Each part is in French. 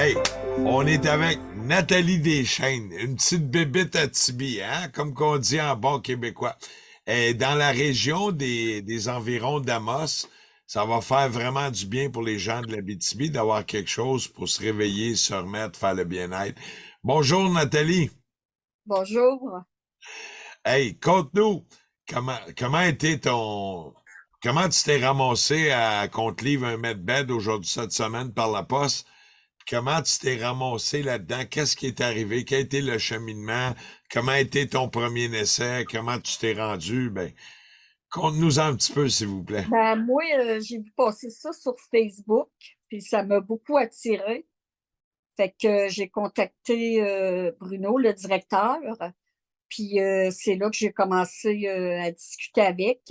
Hey, on est avec Nathalie Deschênes, une petite bébête à Tibi, hein, comme qu'on dit en bon québécois. Et dans la région des environs d'Amos, ça va faire vraiment du bien pour les gens de l'Abitibi d'avoir quelque chose pour se réveiller, se remettre, faire le bien-être. Bonjour Nathalie. Bonjour. Hey, conte-nous, comment tu t'es ramassé à qu'on te livre un mètre bed aujourd'hui cette semaine par la poste? Comment tu t'es ramassé là-dedans? Qu'est-ce qui est arrivé? Quel a été le cheminement? Comment a été ton premier essai? Comment tu t'es rendu? Ben, conte-nous un petit peu, s'il vous plaît. Moi, j'ai vu passer ça sur Facebook, puis ça m'a beaucoup attiré. Fait que j'ai contacté Bruno, le directeur, puis c'est là que j'ai commencé à discuter avec.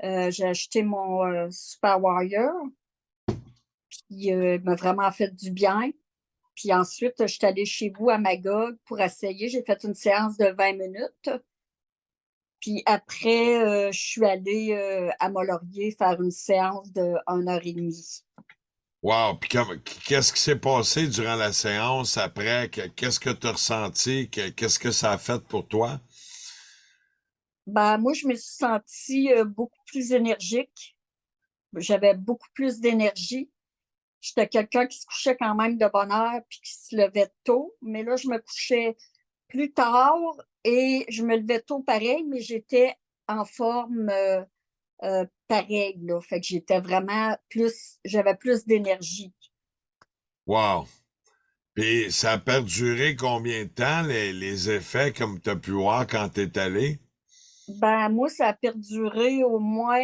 J'ai acheté mon Super Warrior, puis il m'a vraiment fait du bien. Puis ensuite, je suis allée chez vous à Magog pour essayer. J'ai fait une séance de 20 minutes. Puis après, je suis allée à Mont-Laurier faire une séance de 1 heure et demie. Wow! Puis qu'est-ce qui s'est passé durant la séance après? Qu'est-ce que tu as ressenti? Qu'est-ce que ça a fait pour toi? Moi, je me suis sentie beaucoup plus énergique. J'avais beaucoup plus d'énergie. J'étais quelqu'un qui se couchait quand même de bonne heure puis qui se levait tôt. Mais là, je me couchais plus tard et je me levais tôt pareil, mais j'étais en forme pareil, là. Fait que j'étais vraiment plus, j'avais plus d'énergie. Wow! Puis ça a perduré combien de temps, les effets, comme tu as pu voir quand tu es allé? Moi, ça a perduré au moins,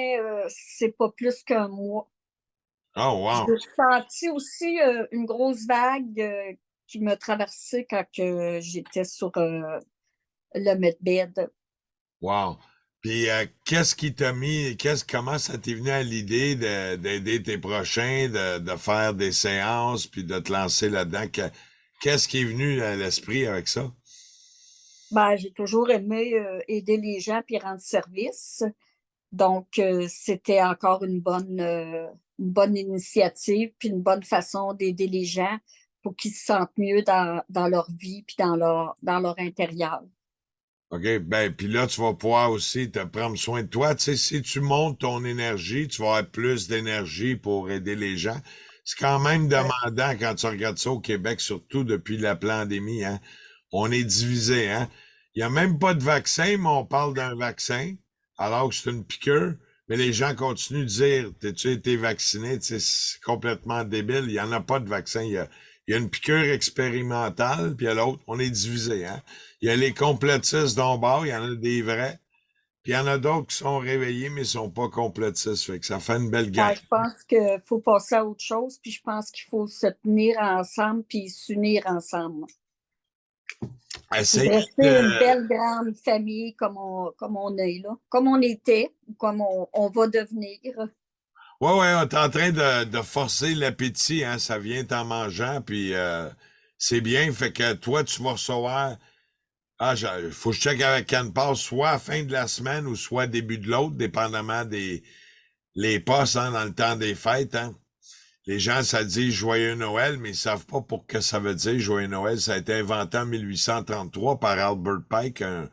c'est pas plus qu'un mois. Oh, J'ai wow! senti aussi une grosse vague qui me traversait quand que j'étais sur le medbed. Wow! Puis qu'est-ce qui t'a mis, comment ça t'est venu à l'idée d'aider tes prochains, de faire des séances, puis de te lancer là-dedans? Qu'est-ce qui est venu à l'esprit avec ça? J'ai toujours aimé aider les gens puis rendre service. Donc, c'était encore une bonne initiative puis une bonne façon d'aider les gens pour qu'ils se sentent mieux dans leur vie puis dans leur intérieur. OK, ben, puis là, tu vas pouvoir aussi te prendre soin de toi. Tu sais, si tu montes ton énergie, tu vas avoir plus d'énergie pour aider les gens. C'est quand même Ouais. demandant quand tu regardes ça au Québec, surtout depuis la pandémie, hein. On est divisé, hein. Il n'y a même pas de vaccin, mais on parle d'un vaccin, alors que c'est une piqûre. Mais les gens continuent de dire, t'as-tu été vacciné? Tu sais, c'est complètement débile. Il n'y en a pas de vaccin. Il y a une piqûre expérimentale, puis il y a l'autre. On est divisé, hein. Il y a les complotistes d'en bas, il y en a des vrais. Puis il y en a d'autres qui sont réveillés, mais ils sont pas complotistes. Fait que ça fait une belle gang. Je pense qu'il faut passer à autre chose, puis je pense qu'il faut se tenir ensemble puis s'unir ensemble. Puis Essayez rester une de. belle grande famille comme on est là, comme on était, ou comme on va devenir. Ouais, ouais, on est en train de forcer l'appétit, hein. Ça vient en mangeant, puis c'est bien. Fait que toi, tu vas recevoir. Ah, faut que je check avec Ken Pass, soit à la fin de la semaine ou soit début de l'autre, dépendamment des les postes, hein, dans le temps des fêtes, hein. Les gens, ça dit Joyeux Noël, mais ils savent pas pour que ça veut dire Joyeux Noël. Ça a été inventé en 1833 par Albert Pike, un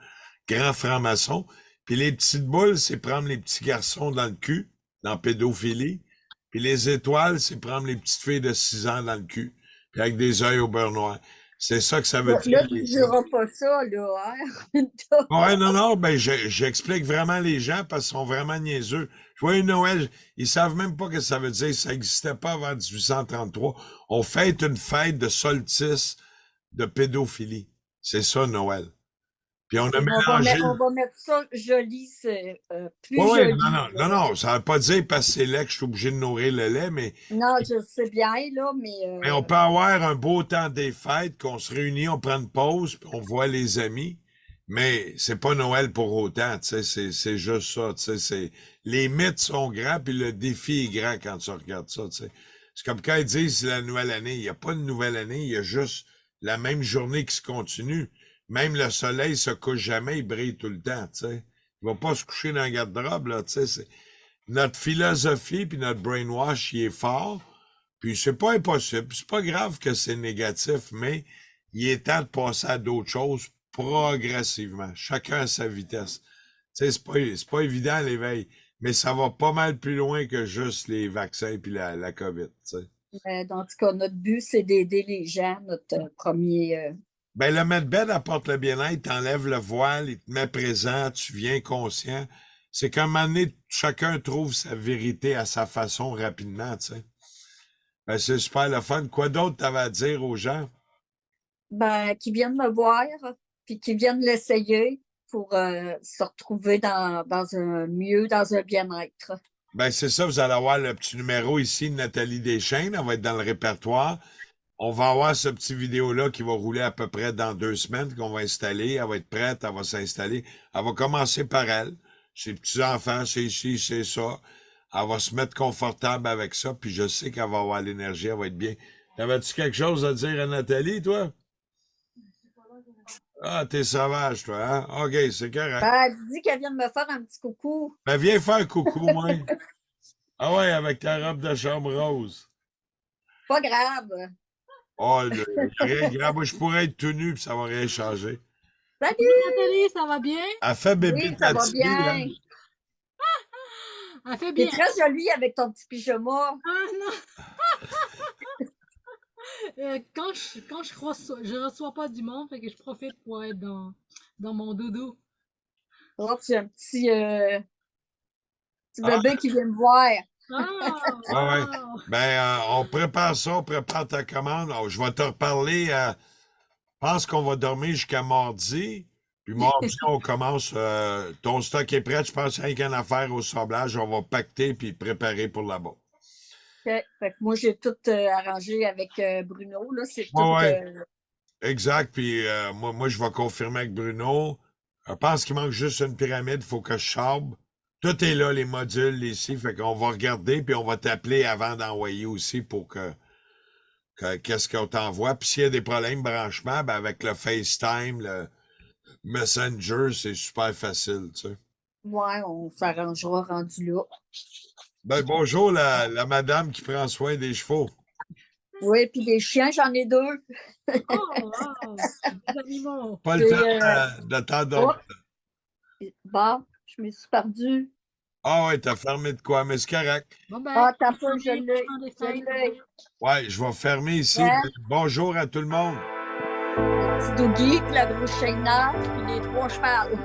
grand franc-maçon. Puis les petites boules, c'est prendre les petits garçons dans le cul, dans la pédophilie. Puis les étoiles, c'est prendre les petites filles de 6 ans dans le cul, puis avec des yeux au beurre noir. C'est ça que ça veut dire, Là, tu les ne signes. diras pas ça, là, hein? Ouais, non, non, ben j'explique vraiment les gens parce qu'ils sont vraiment niaiseux. Joyeux Noël, ils savent même pas ce que ça veut dire. Ça n'existait pas avant 1833. On fête une fête de solstice de pédophilie. C'est ça, Noël. Puis on OK, a bon, mélangé. on va mettre ça joli, c'est Ouais, plus ouais, non, joli, non, non, là. non, ça veut pas dire parce que c'est lait que je suis obligé de nourrir le lait, Non, je sais bien, là, mais mais on peut avoir un beau temps des fêtes, qu'on se réunit, on prend une pause, puis on voit les amis. Mais c'est pas Noël pour autant, tu sais, c'est juste ça, tu sais, les mythes sont grands, puis le défi est grand quand tu regardes ça, tu sais. C'est comme quand ils disent la nouvelle année, il n'y a pas de nouvelle année, il y a juste la même journée qui se continue. Même le soleil se couche jamais, il brille tout le temps, tu sais. Il va pas se coucher dans un garde-robe, là, tu sais. Notre philosophie puis notre brainwash, il est fort. Puis c'est pas impossible. C'est pas grave que c'est négatif, mais il est temps de passer à d'autres choses progressivement. Chacun à sa vitesse. Tu sais, c'est pas évident l'éveil, mais ça va pas mal plus loin que juste les vaccins puis la COVID, tu sais. En tout cas, notre but, c'est d'aider les gens, notre premier. Ben, le medbed apporte le bien-être, t'enlèves le voile, il te met présent, tu viens conscient. C'est qu'à un moment donné, chacun trouve sa vérité à sa façon rapidement, tu sais. Ben, c'est super le fun. Quoi d'autre t'avais à dire aux gens? Qui viennent me voir, puis qui viennent l'essayer pour se retrouver dans un mieux, dans un bien-être. Ben, c'est ça, vous allez avoir le petit numéro ici de Nathalie Deschênes, elle va être dans le répertoire. On va avoir ce petit vidéo-là qui va rouler à peu près dans 2 semaines, qu'on va installer. Elle va être prête, elle va s'installer. Elle va commencer par elle. Ses petits-enfants, c'est ici, c'est ça. Elle va se mettre confortable avec ça, puis je sais qu'elle va avoir l'énergie, elle va être bien. T'avais-tu quelque chose à dire à Nathalie, toi? Ah, t'es sauvage, toi, hein? OK, c'est correct. Elle dit qu'elle vient de me faire un petit coucou. Ben, viens faire coucou, moi. Ah ouais, avec ta robe de chambre rose. Pas grave. Oh, rien grave. Moi, je pourrais être tout nu, puis ça va rien changer. Salut! Nathalie, ça va bien? Elle fait bébé Oui, ça va fatigué, là. bien. Elle fait T'es bien. très jolie avec ton petit pyjama. Ah non! Quand je reçois pas du monde, fait que je profite pour être dans mon doudou. Oh, tu as un petit Ah, bébé qui vient me voir. Ah, ouais, ouais. wow! Ben, on prépare ça, on prépare ta commande. Oh, je vais te reparler. Je pense qu'on va dormir jusqu'à mardi. Puis mardi, on commence. Ton stock est prêt. Je pense qu'il n'y a rien qu'à faire au sablage. On va pacter puis préparer pour là-bas. OK. Fait que moi, j'ai tout arrangé avec Bruno. Là, c'est tout. Ouais, ouais. Exact. Puis moi, je vais confirmer avec Bruno. Je pense qu'il manque juste une pyramide. Il faut que je sabre. Tout est là, les modules ici. Fait qu'on va regarder, puis on va t'appeler avant d'envoyer aussi pour qu'est-ce qu'on t'envoie. Puis s'il y a des problèmes de branchement, ben avec le FaceTime, le Messenger, c'est super facile, tu sais. Ouais, on s'arrangera rendu là. Ben, bonjour, la madame qui prend soin des chevaux. Oui, puis des chiens, j'en ai 2. Oh, wow! Des animaux! Pas le Et, temps de t'endormir. Bon, je me suis perdue. Ah ouais, t'as fermé de quoi, mais c'est correct. Bon ben, Ah, t'as pas, je attendez, l'ai. attendez, Je l'ai. Ouais, je vais fermer ici. Hein? Bonjour à tout le monde. Le petit Dougie, puis la grosse Shayna, puis les 3 chevals.